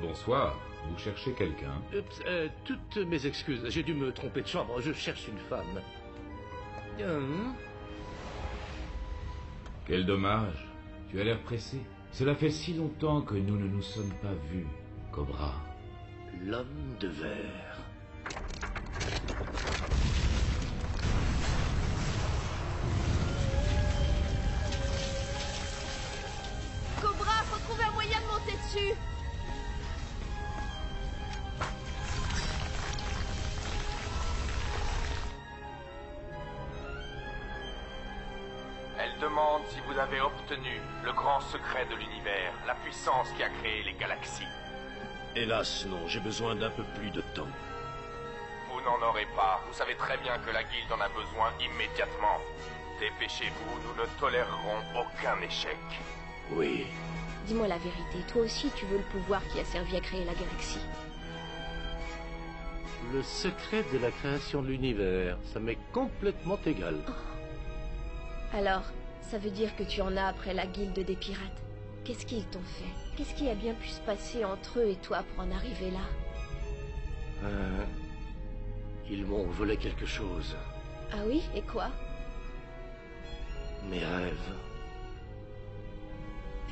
Bonsoir, vous cherchez quelqu'un? Toutes mes excuses, j'ai dû me tromper de chambre, je cherche une femme. Quel dommage, tu as l'air pressé. Cela fait si longtemps que nous ne nous sommes pas vus, Cobra. L'homme de verre. Cobra, faut trouver un moyen de monter dessus. Elle demande si vous avez obtenu le grand secret de l'univers, la puissance qui a créé les galaxies. Hélas, non, j'ai besoin d'un peu plus de temps. Vous n'en aurez pas. Vous savez très bien que la guilde en a besoin immédiatement. Dépêchez-vous, nous ne tolérerons aucun échec. Oui. Dis-moi la vérité, toi aussi tu veux le pouvoir qui a servi à créer la galaxie. Le secret de la création de l'univers, ça m'est complètement égal. Alors, ça veut dire que tu en as après la guilde des pirates. Qu'est-ce qu'ils t'ont fait? Qu'est-ce qui a bien pu se passer entre eux et toi pour en arriver là? Ils m'ont volé quelque chose. Ah oui? Et quoi? Mes rêves.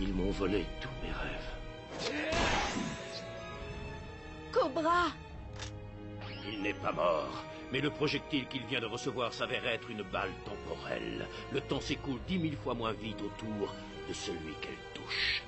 Ils m'ont volé tous mes rêves. Cobra! Il n'est pas mort, mais le projectile qu'il vient de recevoir s'avère être une balle temporelle. Le temps s'écoule 10 000 fois moins vite autour de celui qu'elle touche.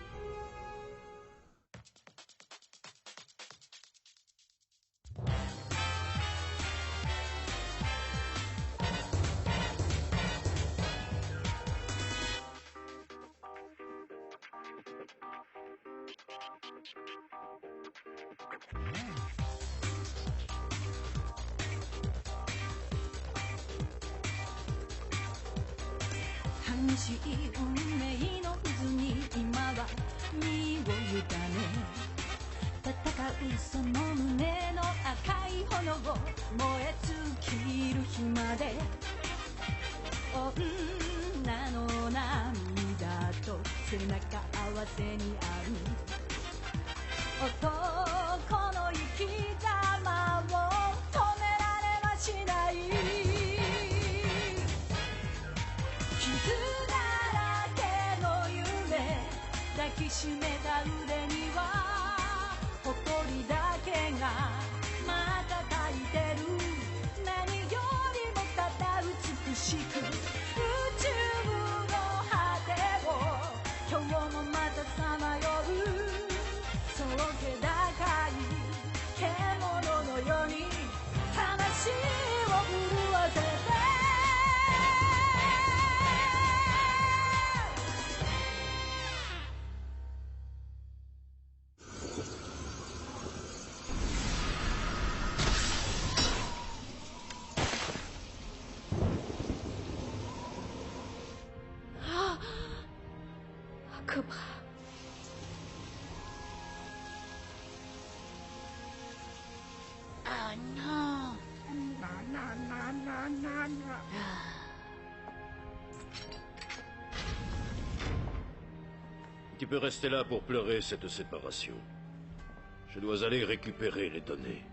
Cobra. Oh non. Tu peux rester là pour pleurer cette séparation. Je dois aller récupérer les données.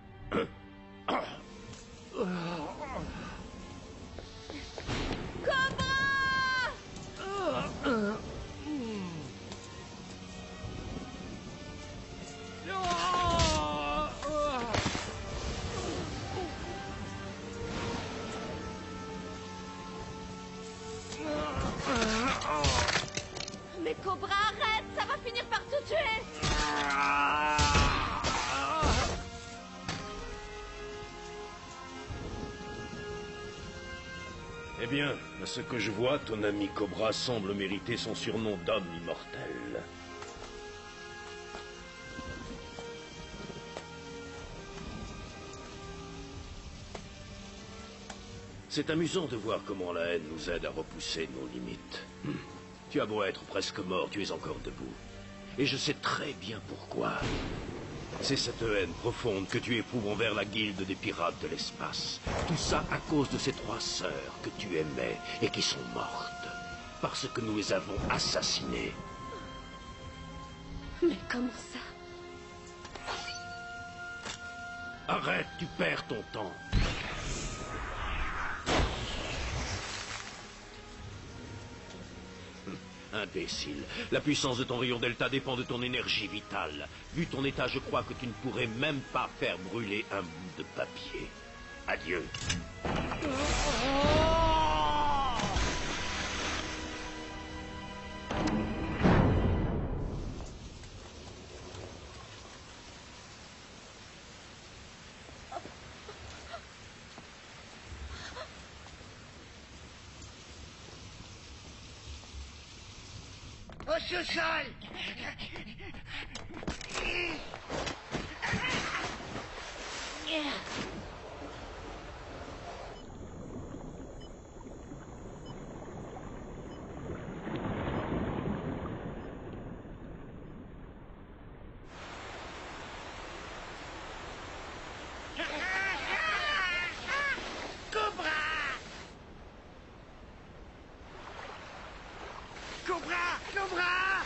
Mais Cobra, arrête! Ça va finir par te tuer! Eh bien, à ce que je vois, ton ami Cobra semble mériter son surnom d'homme immortel. C'est amusant de voir comment la haine nous aide à repousser nos limites. Tu as beau être presque mort, tu es encore debout. Et je sais très bien pourquoi. C'est cette haine profonde que tu éprouves envers la guilde des pirates de l'espace. Tout ça à cause de ces 3 sœurs que tu aimais et qui sont mortes. Parce que nous les avons assassinées. Mais comment ça? Arrête, tu perds ton temps. Imbécile. La puissance de ton rayon delta dépend de ton énergie vitale. Vu ton état, je crois que tu ne pourrais même pas faire brûler un bout de papier. Adieu. Au sous-sol! Cobra! Cobra! Cobra!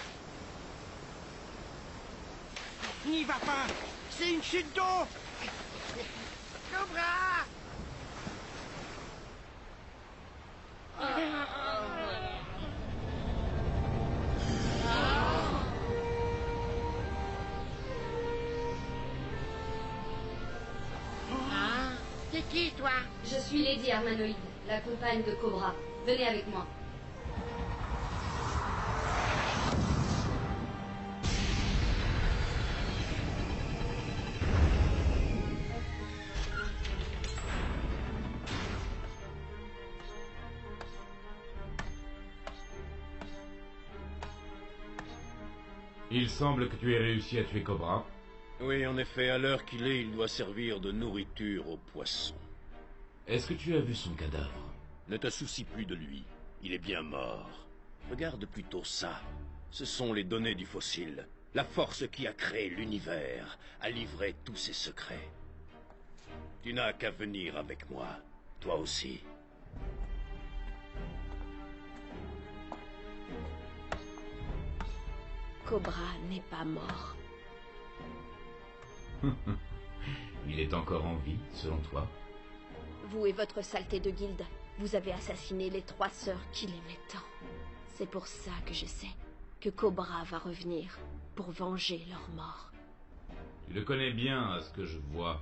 N'y va pas! C'est une chute d'eau! Cobra! T'es qui, toi? Je suis Lady Armanoïde, la compagne de Cobra. Venez avec moi. Il semble que tu aies réussi à tuer Cobra. Oui, en effet, à l'heure qu'il est, il doit servir de nourriture aux poissons. Est-ce que tu as vu son cadavre? Ne te soucie plus de lui. Il est bien mort. Regarde plutôt ça. Ce sont les données du fossile. La force qui a créé l'univers a livré tous ses secrets. Tu n'as qu'à venir avec moi. Toi aussi. Cobra n'est pas mort. Il est encore en vie, selon toi? Vous et votre saleté de guilde, vous avez assassiné les 3 sœurs qu'il aimait tant. C'est pour ça que je sais que Cobra va revenir pour venger leur mort. Tu le connais bien, à ce que je vois.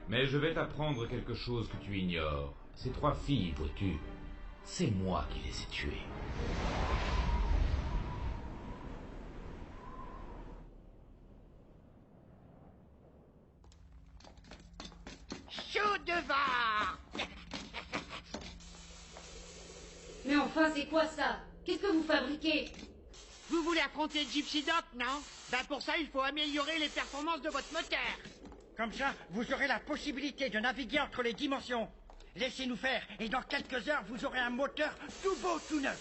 Mais je vais t'apprendre quelque chose que tu ignores. Ces 3 filles, vois-tu, c'est moi qui les ai tuées. Chaud devant! Mais enfin, c'est quoi ça? Qu'est-ce que vous fabriquez? Vous voulez affronter Gypsy Doc, non? Ben pour ça, il faut améliorer les performances de votre moteur. Comme ça, vous aurez la possibilité de naviguer entre les dimensions. Laissez-nous faire, et dans quelques heures, vous aurez un moteur tout beau, tout neuf.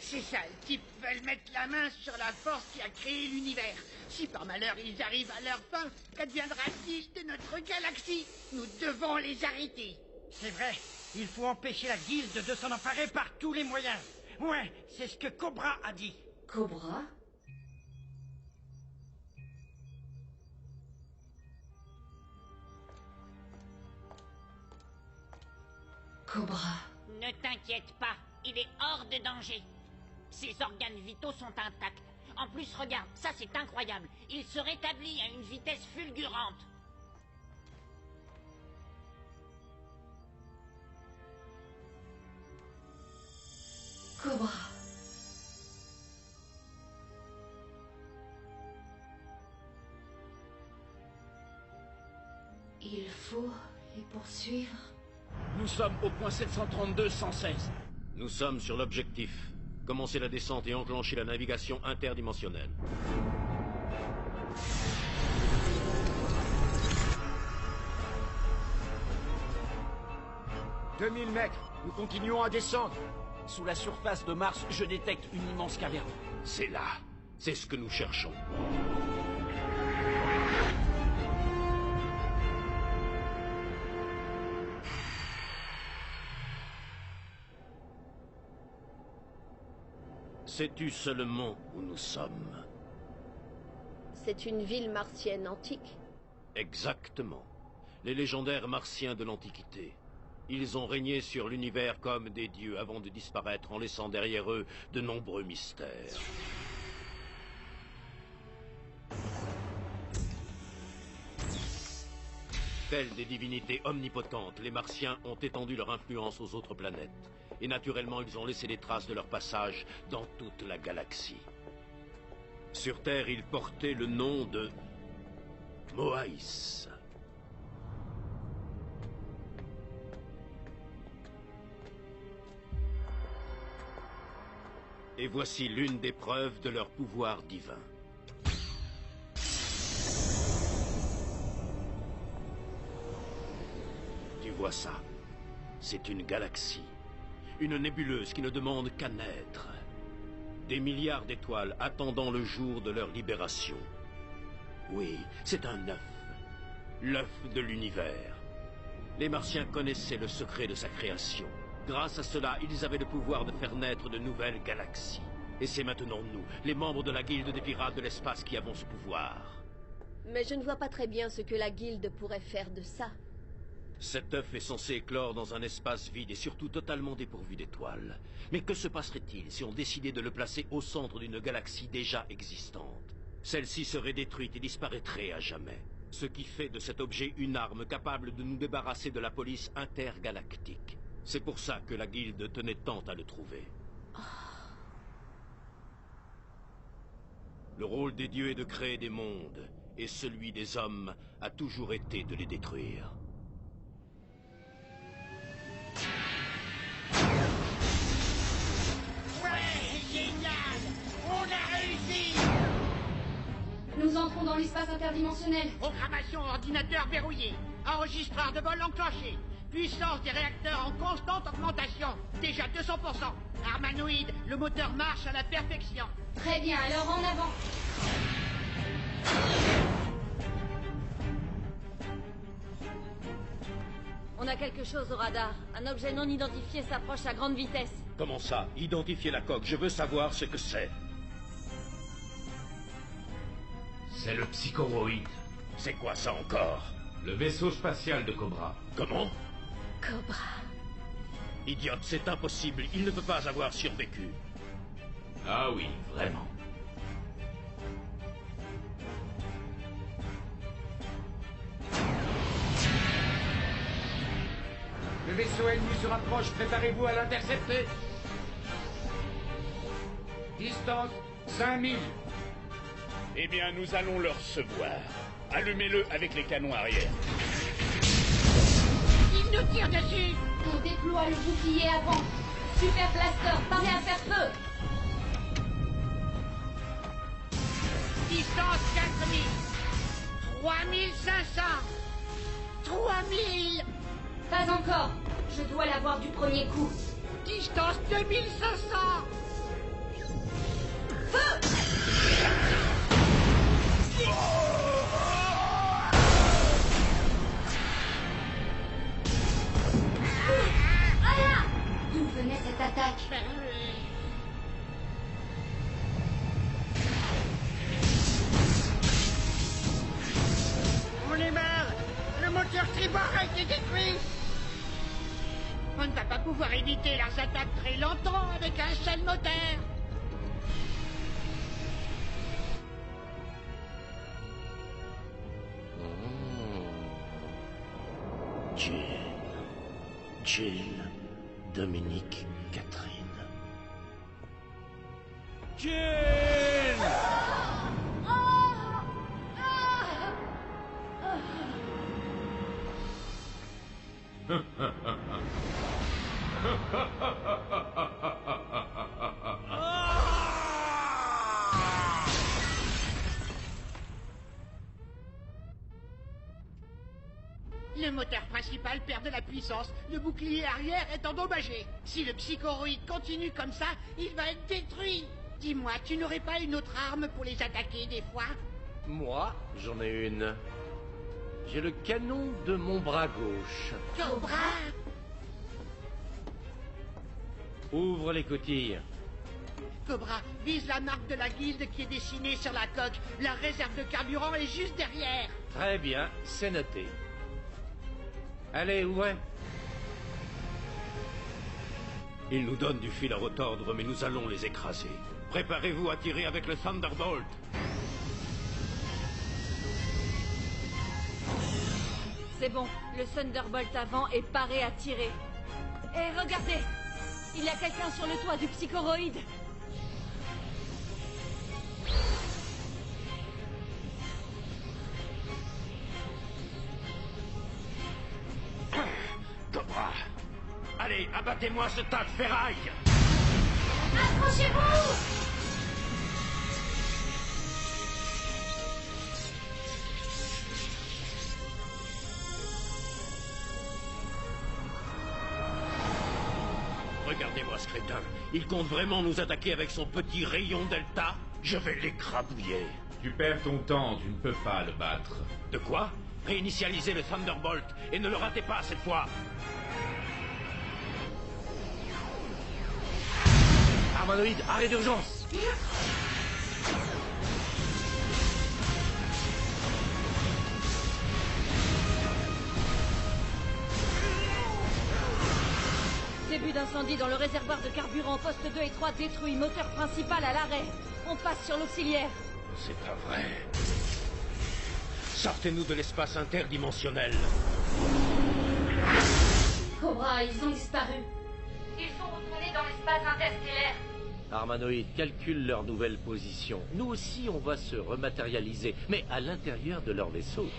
C'est ça, les types veulent mettre la main sur la force qui a créé l'univers. Si par malheur ils arrivent à leur fin, qu'adviendra-t-il de notre galaxie? Nous devons les arrêter. C'est vrai, il faut empêcher la guilde de s'en emparer par tous les moyens. Ouais, c'est ce que Cobra a dit. Cobra? Cobra. Ne t'inquiète pas, il est hors de danger. Ses organes vitaux sont intacts. En plus, regarde, ça c'est incroyable. Il se rétablit à une vitesse fulgurante. Cobra. Il faut les poursuivre. Nous sommes au point 732-116. Nous sommes sur l'objectif. Commencez la descente et enclenchez la navigation interdimensionnelle. « 2000 mètres, nous continuons à descendre. Sous la surface de Mars, je détecte une immense caverne. C'est là. C'est ce que nous cherchons. Sais-tu seulement où nous sommes? C'est une ville martienne antique. Exactement. Les légendaires martiens de l'Antiquité. Ils ont régné sur l'univers comme des dieux avant de disparaître en laissant derrière eux de nombreux mystères. Tels des divinités omnipotentes, les Martiens ont étendu leur influence aux autres planètes. Et naturellement, ils ont laissé des traces de leur passage dans toute la galaxie. Sur Terre, ils portaient le nom de Moaïs. Et voici l'une des preuves de leur pouvoir divin. Tu vois ça? C'est une galaxie. Une nébuleuse qui ne demande qu'à naître. Des milliards d'étoiles attendant le jour de leur libération. Oui, c'est un œuf. L'œuf de l'univers. Les Martiens connaissaient le secret de sa création. Grâce à cela, ils avaient le pouvoir de faire naître de nouvelles galaxies. Et c'est maintenant nous, les membres de la Guilde des Pirates de l'Espace, qui avons ce pouvoir. Mais je ne vois pas très bien ce que la Guilde pourrait faire de ça. Cet œuf est censé éclore dans un espace vide et surtout totalement dépourvu d'étoiles. Mais que se passerait-il si on décidait de le placer au centre d'une galaxie déjà existante? Celle-ci serait détruite et disparaîtrait à jamais. Ce qui fait de cet objet une arme capable de nous débarrasser de la police intergalactique. C'est pour ça que la Guilde tenait tant à le trouver. Le rôle des dieux est de créer des mondes, et celui des hommes a toujours été de les détruire. Ouais, génial! On a réussi! Nous entrons dans l'espace interdimensionnel. Programmation ordinateur verrouillée. Enregistreur de vol enclenché. Puissance des réacteurs en constante augmentation. Déjà 200%. Armanoïde, le moteur marche à la perfection. Très bien, alors en avant. On a quelque chose au radar. Un objet non identifié s'approche à grande vitesse. Comment ça? Identifier la coque, je veux savoir ce que c'est. C'est le psychoroïde. C'est quoi ça encore? Le vaisseau spatial de Cobra. Comment? Cobra. Idiote, c'est impossible, il ne peut pas avoir survécu. Ah oui, vraiment. Le vaisseau ennemi se rapproche, préparez-vous à l'intercepter. Distance 5000. Eh bien, nous allons le recevoir. Allumez-le avec les canons arrière. Il nous tire dessus. On déploie le bouclier avant. Super Blaster, paré à faire feu. Distance 4000. 3500. 3000. Pas encore. Je dois l'avoir du premier coup. Distance 2500. Feu! Ah! D'où venait cette attaque? On est marre. Le moteur tribord a été détruit. On ne va pas pouvoir éviter leurs attaques très longtemps avec un seul moteur. Jill, Dominique, Catherine. Jill! Le moteur principal perd de la puissance. Le bouclier arrière est endommagé. Si le psychoroïde continue comme ça, il va être détruit. Dis-moi, tu n'aurais pas une autre arme pour les attaquer des fois? Moi, j'en ai une. J'ai le canon de mon bras gauche. Cobra! Ouvre les coutilles. Cobra, vise la marque de la guilde qui est dessinée sur la coque. La réserve de carburant est juste derrière. Très bien, c'est noté. Allez, ouvrez. Ils nous donnent du fil à retordre, mais nous allons les écraser. Préparez-vous à tirer avec le Thunderbolt. C'est bon, le Thunderbolt avant est paré à tirer. Et regardez, il y a quelqu'un sur le toit du psychoroïde. Cobra, allez, abattez-moi ce tas de ferraille. Accrochez-vous! Regardez-moi ce crétin. Il compte vraiment nous attaquer avec son petit rayon delta? Je vais l'écrabouiller. Tu perds ton temps, tu ne peux pas le battre. De quoi? Réinitialisez le Thunderbolt et ne le ratez pas cette fois. Armanoïde, arrêt d'urgence. Début d'incendie dans le réservoir de carburant, poste 2 et 3 détruit, moteur principal à l'arrêt. On passe sur l'auxiliaire. C'est pas vrai. Sortez-nous de l'espace interdimensionnel. Cobra, ils ont disparu. Ils sont retournés dans l'espace interstellaire. Armanoïde, calcule leur nouvelle position. Nous aussi, on va se rematérialiser, mais à l'intérieur de leur vaisseau.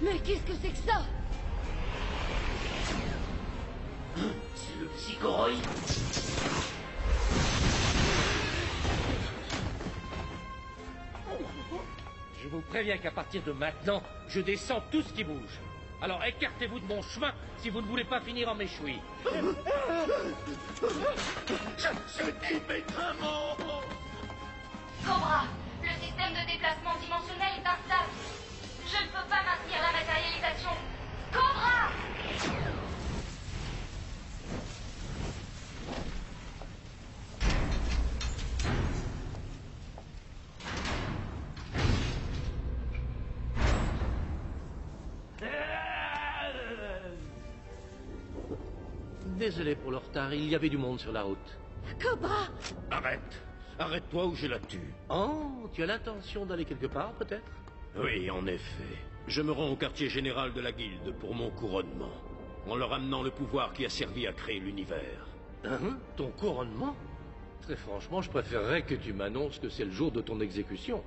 Mais qu'est-ce que c'est que ça? C'est le psychoroïde. Je vous préviens qu'à partir de maintenant, je descends tout ce qui bouge. Alors écartez-vous de mon chemin si vous ne voulez pas finir en méchoui. Je dis mes mots. Cobra, le système de déplacement dimensionnel est instable. Je ne peux pas maintenir la matérialisation. Cobra! Désolé pour le retard, il y avait du monde sur la route. Cobra! Arrête. Arrête-toi ou je la tue. Oh, tu as l'intention d'aller quelque part, peut-être? Oui, en effet. Je me rends au quartier général de la guilde pour mon couronnement. En leur amenant le pouvoir qui a servi à créer l'univers. Hein? Ton couronnement? Très franchement, je préférerais que tu m'annonces que c'est le jour de ton exécution.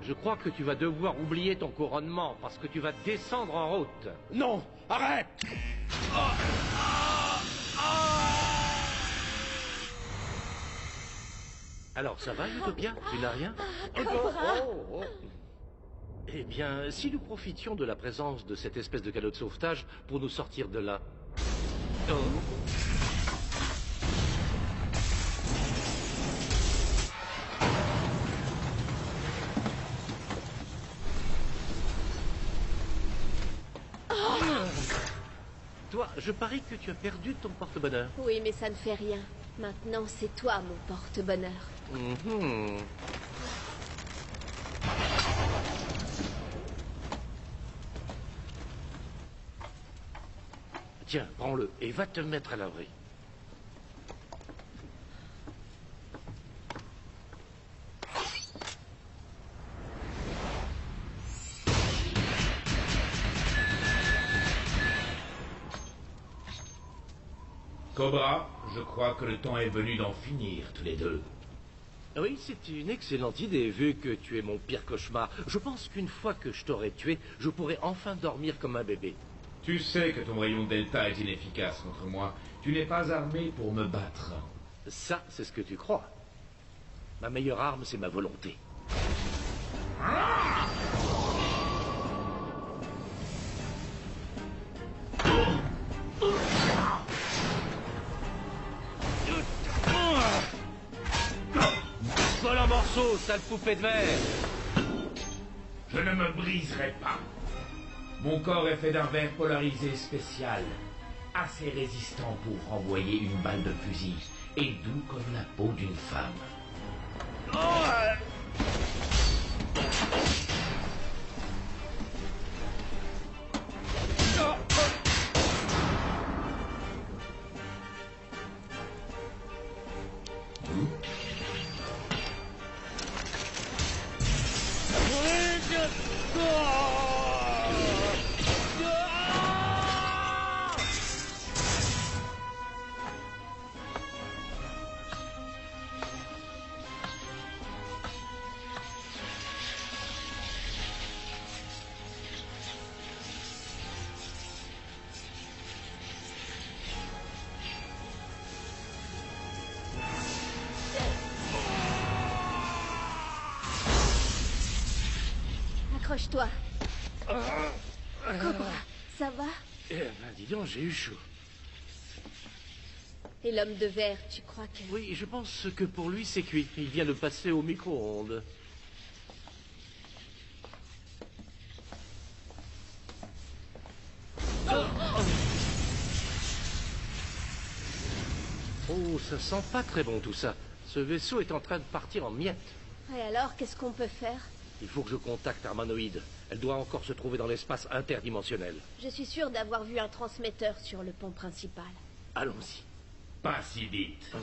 Je crois que tu vas devoir oublier ton couronnement parce que tu vas descendre en route. Non, arrête! Alors, ça va, Utopia? Tu n'as rien? Eh bien, si nous profitions de la présence de cette espèce de canot de sauvetage pour nous sortir de là... Toi, je parie que tu as perdu ton porte-bonheur. Oui, mais ça ne fait rien. Maintenant, c'est toi mon porte-bonheur. Tiens, prends-le et va te mettre à l'abri. Cobra, je crois que le temps est venu d'en finir tous les deux. Oui, c'est une excellente idée, vu que tu es mon pire cauchemar. Je pense qu'une fois que je t'aurai tué, je pourrai enfin dormir comme un bébé. Tu sais que ton rayon delta est inefficace contre moi. Tu n'es pas armé pour me battre. Ça, c'est ce que tu crois. Ma meilleure arme, c'est ma volonté. en morceaux, sale poupée de verre. Je ne me briserai pas. Mon corps est fait d'un verre polarisé spécial, assez résistant pour renvoyer une balle de fusil, et doux comme la peau d'une femme. Accroche-toi. Cobra, ça va? Eh ben, dis donc, j'ai eu chaud. Et l'homme de verre, tu crois que... Oui, je pense que pour lui, c'est cuit. Il vient de passer au micro-ondes. Oh, ça sent pas très bon tout ça. Ce vaisseau est en train de partir en miettes. Et alors, qu'est-ce qu'on peut faire? Il faut que je contacte Armanoïde. Elle doit encore se trouver dans l'espace interdimensionnel. Je suis sûr d'avoir vu un transmetteur sur le pont principal. Allons-y. Pas si vite.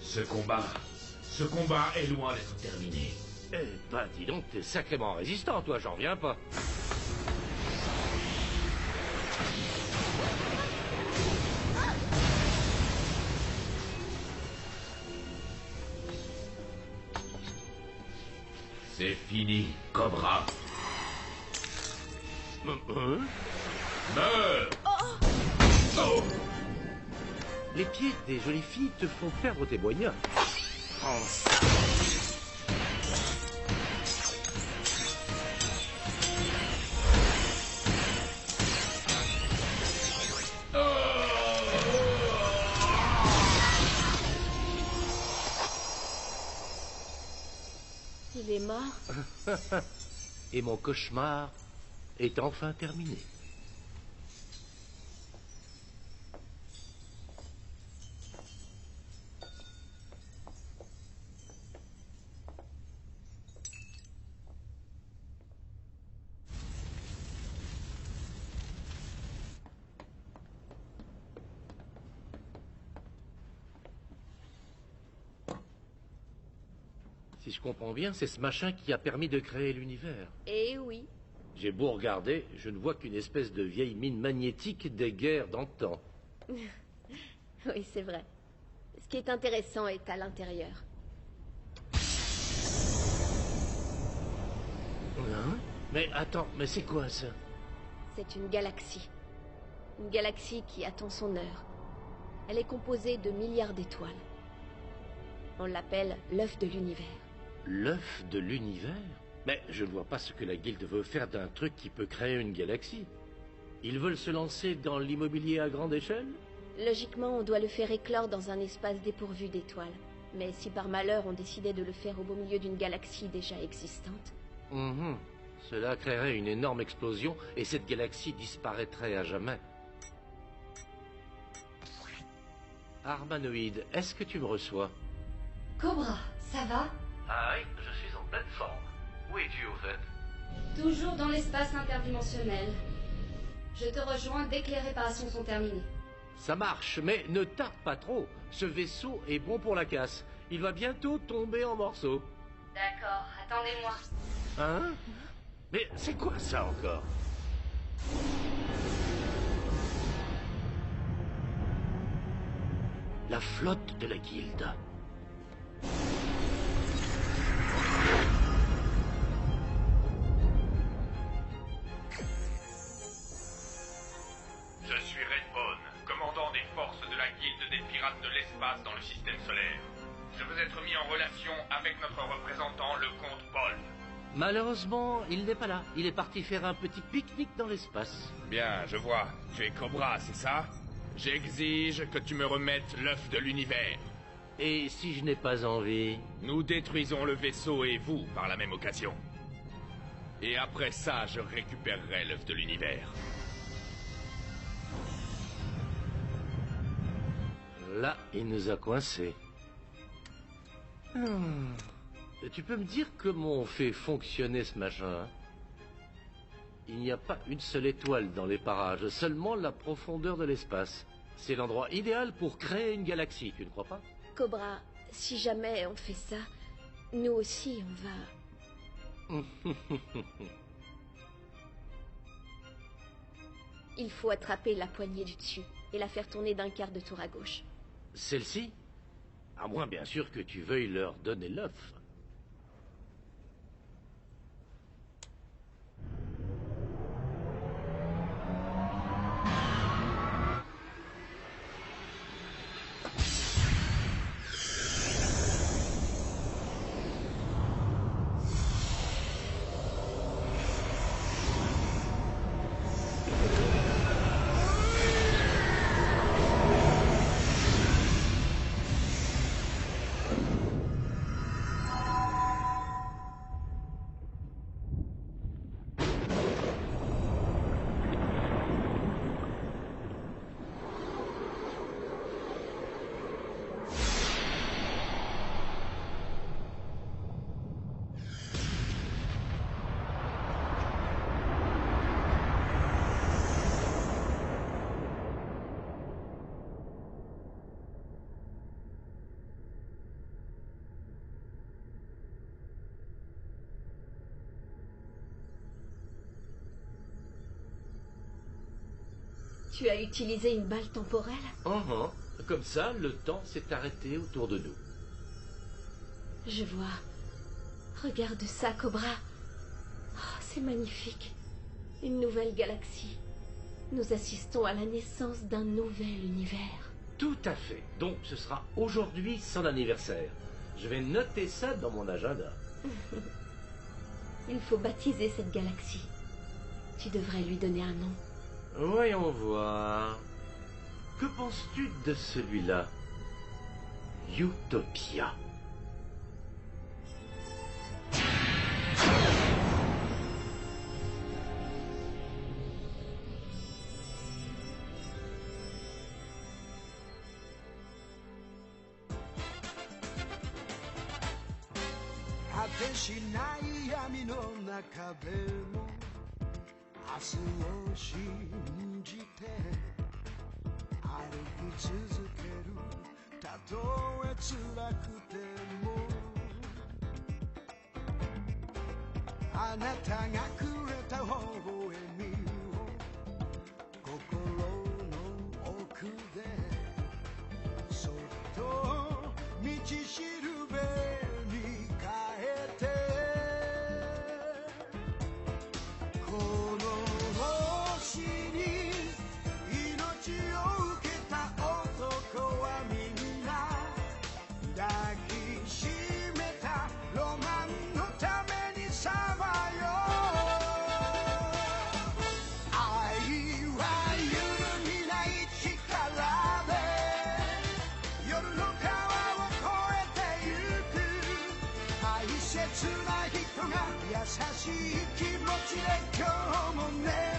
Ce combat est loin d'être terminé. Eh ben, dis donc, t'es sacrément résistant, toi, j'en reviens pas. C'est fini, Cobra. Meurs! Oh! Les pieds des jolies filles te font perdre tes moyens. Il est mort? Et mon cauchemar est enfin terminé. Si je comprends bien, c'est ce machin qui a permis de créer l'univers. Eh oui. J'ai beau regarder, je ne vois qu'une espèce de vieille mine magnétique des guerres d'antan. Oui, c'est vrai. Ce qui est intéressant est à l'intérieur. Hein? Mais attends, mais c'est quoi ça? C'est une galaxie. Une galaxie qui attend son heure. Elle est composée de milliards d'étoiles. On l'appelle l'œuf de l'univers. L'œuf de l'univers? Mais je ne vois pas ce que la Guilde veut faire d'un truc qui peut créer une galaxie. Ils veulent se lancer dans l'immobilier à grande échelle? Logiquement, on doit le faire éclore dans un espace dépourvu d'étoiles. Mais si par malheur on décidait de le faire au beau milieu d'une galaxie déjà existante... Cela créerait une énorme explosion et cette galaxie disparaîtrait à jamais. Armanoïde, est-ce que tu me reçois? Cobra, ça va? Ah oui, je suis en pleine forme. Où es-tu au fait? Toujours dans l'espace interdimensionnel. Je te rejoins dès que les réparations sont terminées. Ça marche, mais ne tarde pas trop. Ce vaisseau est bon pour la casse. Il va bientôt tomber en morceaux. D'accord, attendez-moi. Hein? Mais c'est quoi ça encore? La flotte de la Guilde. Je suis Redbone, commandant des forces de la Guilde des Pirates de l'Espace dans le système solaire. Je veux être mis en relation avec notre représentant, le comte Paul. Malheureusement, il n'est pas là. Il est parti faire un petit pique-nique dans l'espace. Bien, je vois. Tu es Cobra, c'est ça? J'exige que tu me remettes l'œuf de l'univers. Et si je n'ai pas envie? Nous détruisons le vaisseau et vous par la même occasion. Et après ça, je récupérerai l'œuf de l'univers. Là, il nous a coincés. Tu peux me dire comment on fait fonctionner ce machin, hein? Il n'y a pas une seule étoile dans les parages, seulement la profondeur de l'espace. C'est l'endroit idéal pour créer une galaxie, tu ne crois pas? Cobra, si jamais on fait ça, nous aussi on va... Il faut attraper la poignée du dessus et la faire tourner d'un quart de tour à gauche. Celle-ci? À moins bien sûr que tu veuilles leur donner l'œuf. Tu as utilisé une balle temporelle? Comme ça, le temps s'est arrêté autour de nous. Je vois. Regarde ça, Cobra. Oh, c'est magnifique. Une nouvelle galaxie. Nous assistons à la naissance d'un nouvel univers. Tout à fait. Donc ce sera aujourd'hui son anniversaire. Je vais noter ça dans mon agenda. Il faut baptiser cette galaxie. Tu devrais lui donner un nom. Voyons voir. Que penses-tu de celui-là? Utopia.優しい気持ちで今日もね